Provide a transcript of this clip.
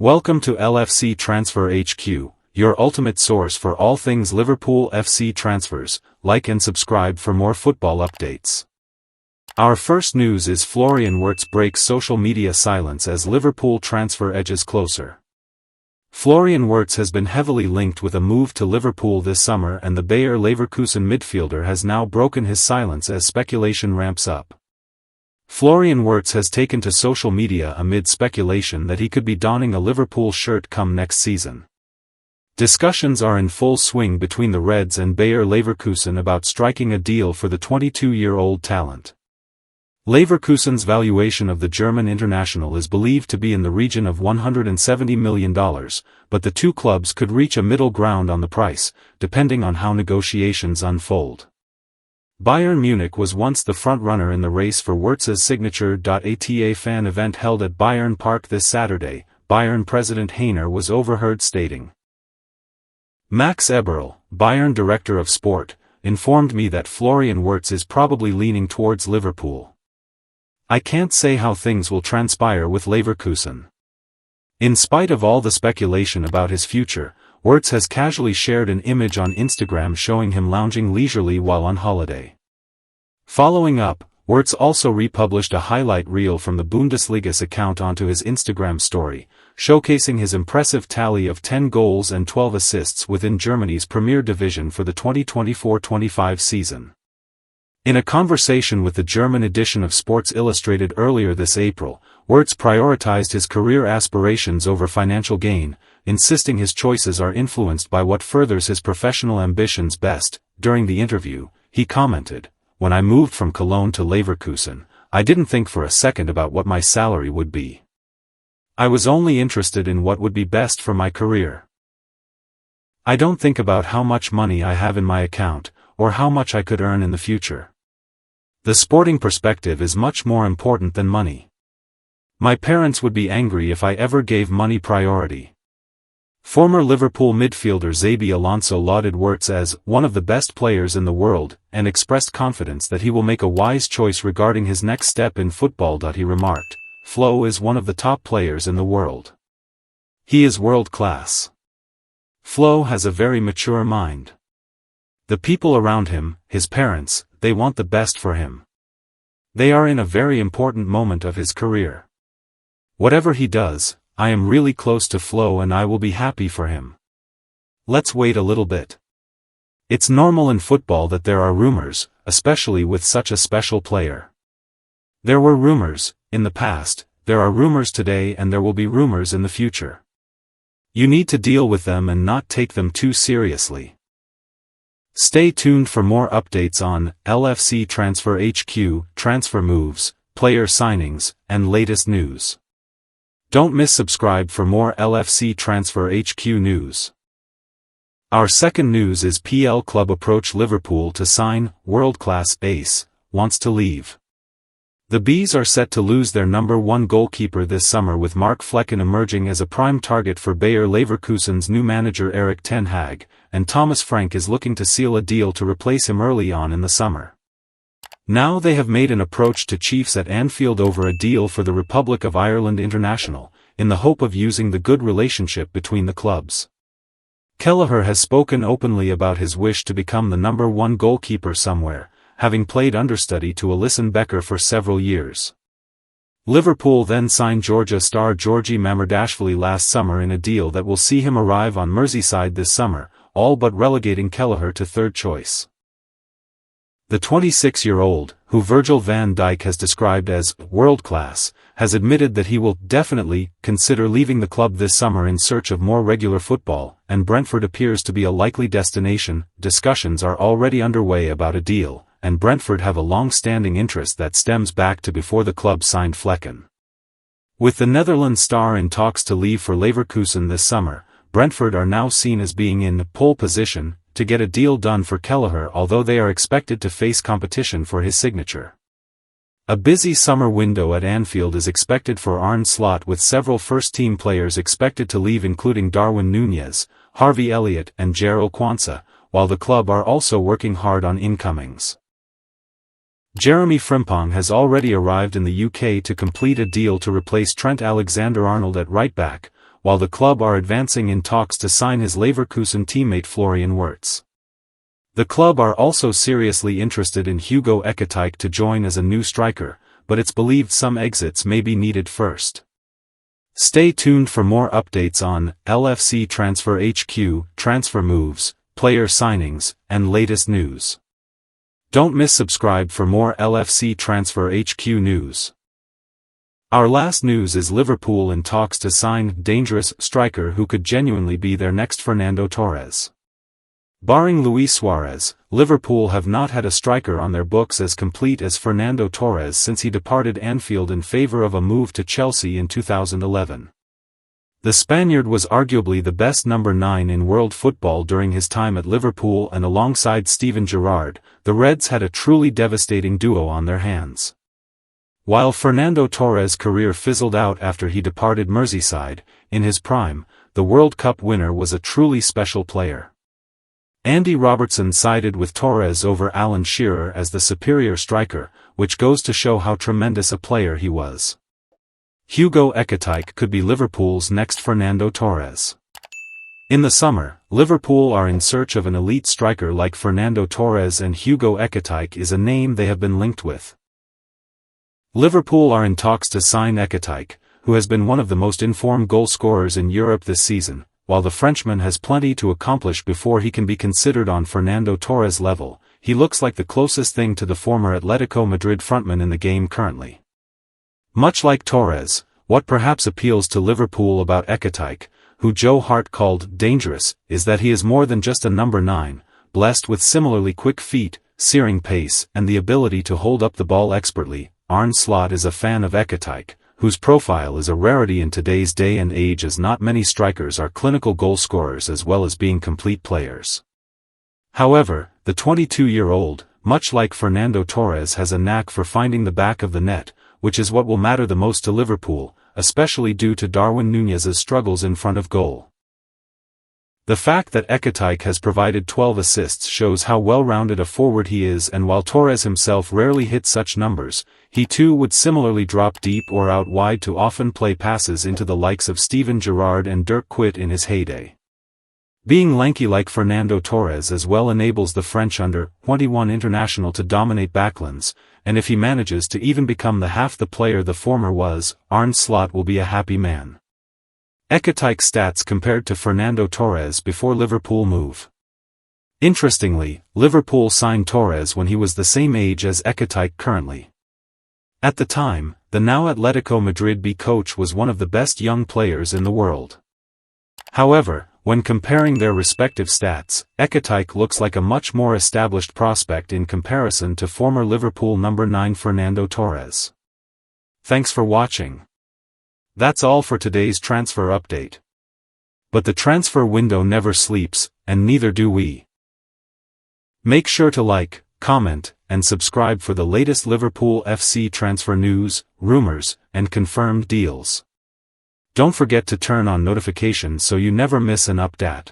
Welcome to LFC Transfer HQ, your ultimate source for all things Liverpool FC transfers. Like and subscribe for more football updates. Our first news is Florian Wirtz breaks social media silence as Liverpool transfer edges closer. Florian Wirtz has been heavily linked with a move to Liverpool this summer, and the Bayer Leverkusen midfielder has now broken his silence as speculation ramps up. Florian Wirtz has taken to social media amid speculation that he could be donning a Liverpool shirt come next season. Discussions are in full swing between the Reds and Bayer Leverkusen about striking a deal for the 22-year-old talent. Leverkusen's valuation of the German international is believed to be in the region of $170 million, but the two clubs could reach a middle ground on the price, depending on how negotiations unfold. Bayern Munich was once the front-runner in the race for Wirtz's signature. At a fan event held at Bayern Park this Saturday, Bayern president Heiner was overheard stating, "Max Eberl, Bayern director of sport, informed me that Florian Wirtz is probably leaning towards Liverpool. I can't say how things will transpire with Leverkusen." In spite of all the speculation about his future, Wirtz has casually shared an image on Instagram showing him lounging leisurely while on holiday. Following up, Wirtz also republished a highlight reel from the Bundesliga's account onto his Instagram story, showcasing his impressive tally of 10 goals and 12 assists within Germany's Premier Division for the 2024-25 season. In a conversation with the German edition of Sports Illustrated earlier this April, Wirtz prioritized his career aspirations over financial gain, insisting his choices are influenced by what furthers his professional ambitions best. During the interview, he commented, "When I moved from Cologne to Leverkusen, I didn't think for a second about what my salary would be. I was only interested in what would be best for my career. I don't think about how much money I have in my account, or how much I could earn in the future. The sporting perspective is much more important than money. My parents would be angry if I ever gave money priority." Former Liverpool midfielder Xabi Alonso lauded Wirtz as one of the best players in the world, and expressed confidence that he will make a wise choice regarding his next step in football. He remarked, "Flo is one of the top players in the world. He is world-class. Flo has a very mature mind. The people around him, his parents, they want the best for him. They are in a very important moment of his career. Whatever he does, I am really close to Flo and I will be happy for him. Let's wait a little bit. It's normal in football that there are rumors, especially with such a special player. There were rumors in the past, there are rumors today, and there will be rumors in the future. You need to deal with them and not take them too seriously." Stay tuned for more updates on LFC Transfer HQ, transfer moves, player signings, and latest news. Don't miss subscribe for more LFC Transfer HQ news. Our second news is PL club approach Liverpool to sign world-class ace, wants to leave. The Bees are set to lose their number one goalkeeper this summer, with Mark Flecken emerging as a prime target for Bayer Leverkusen's new manager Erik ten Hag, and Thomas Frank is looking to seal a deal to replace him early on in the summer. Now they have made an approach to Chiefs at Anfield over a deal for the Republic of Ireland international, in the hope of using the good relationship between the clubs. Kelleher has spoken openly about his wish to become the number one goalkeeper somewhere, having played understudy to Alisson Becker for several years. Liverpool then signed Georgia star Georgi Mamardashvili last summer in a deal that will see him arrive on Merseyside this summer, all but relegating Kelleher to third choice. The 26-year-old, who Virgil van Dijk has described as world-class, has admitted that he will definitely consider leaving the club this summer in search of more regular football, and Brentford appears to be a likely destination. Discussions are already underway about a deal, and Brentford have a long-standing interest that stems back to before the club signed Flecken. With the Netherlands star in talks to leave for Leverkusen this summer, Brentford are now seen as being in pole position to get a deal done for Kelleher, although they are expected to face competition for his signature. A busy summer window at Anfield is expected for Arne Slot, with several first-team players expected to leave, including Darwin Núñez, Harvey Elliott and Jarell Quansah, while the club are also working hard on incomings. Jeremy Frimpong has already arrived in the UK to complete a deal to replace Trent Alexander-Arnold at right-back, while the club are advancing in talks to sign his Leverkusen teammate Florian Wirtz. The club are also seriously interested in Hugo Ekitike to join as a new striker, but it's believed some exits may be needed first. Stay tuned for more updates on LFC Transfer HQ, transfer moves, player signings, and latest news. Don't miss subscribe for more LFC Transfer HQ news. Our last news is Liverpool in talks to sign dangerous striker who could genuinely be their next Fernando Torres. Barring Luis Suarez, Liverpool have not had a striker on their books as complete as Fernando Torres since he departed Anfield in favour of a move to Chelsea in 2011. The Spaniard was arguably the best number 9 in world football during his time at Liverpool, and alongside Steven Gerrard, the Reds had a truly devastating duo on their hands. While Fernando Torres' career fizzled out after he departed Merseyside, in his prime, the World Cup winner was a truly special player. Andy Robertson sided with Torres over Alan Shearer as the superior striker, which goes to show how tremendous a player he was. Hugo Ekitike could be Liverpool's next Fernando Torres. In the summer, Liverpool are in search of an elite striker like Fernando Torres, and Hugo Ekitike is a name they have been linked with. Liverpool are in talks to sign Ekitike, who has been one of the most informed goal scorers in Europe this season. While the Frenchman has plenty to accomplish before he can be considered on Fernando Torres' level, he looks like the closest thing to the former Atletico Madrid frontman in the game currently. Much like Torres, what perhaps appeals to Liverpool about Ekitike, who Joe Hart called dangerous, is that he is more than just a number 9, blessed with similarly quick feet, searing pace, and the ability to hold up the ball expertly. Arne Slot is a fan of Ekitike, whose profile is a rarity in today's day and age, as not many strikers are clinical goal scorers as well as being complete players. However, the 22-year-old, much like Fernando Torres, has a knack for finding the back of the net, which is what will matter the most to Liverpool, especially due to Darwin Núñez's struggles in front of goal. The fact that Ekitike has provided 12 assists shows how well-rounded a forward he is, and while Torres himself rarely hits such numbers, he too would similarly drop deep or out wide to often play passes into the likes of Steven Gerrard and Dirk Kuyt in his heyday. Being lanky like Fernando Torres as well enables the French under-21 international to dominate backlands, and if he manages to even become half the player the former was, Arne Slot will be a happy man. Ekitike's stats compared to Fernando Torres before Liverpool move. Interestingly, Liverpool signed Torres when he was the same age as Ekitike currently. At the time, the now Atletico Madrid B coach was one of the best young players in the world. However, when comparing their respective stats, Ekitike looks like a much more established prospect in comparison to former Liverpool number 9 Fernando Torres. Thanks for watching. That's all for today's transfer update. But the transfer window never sleeps, and neither do we. Make sure to like, comment, and subscribe for the latest Liverpool FC transfer news, rumors, and confirmed deals. Don't forget to turn on notifications so you never miss an update.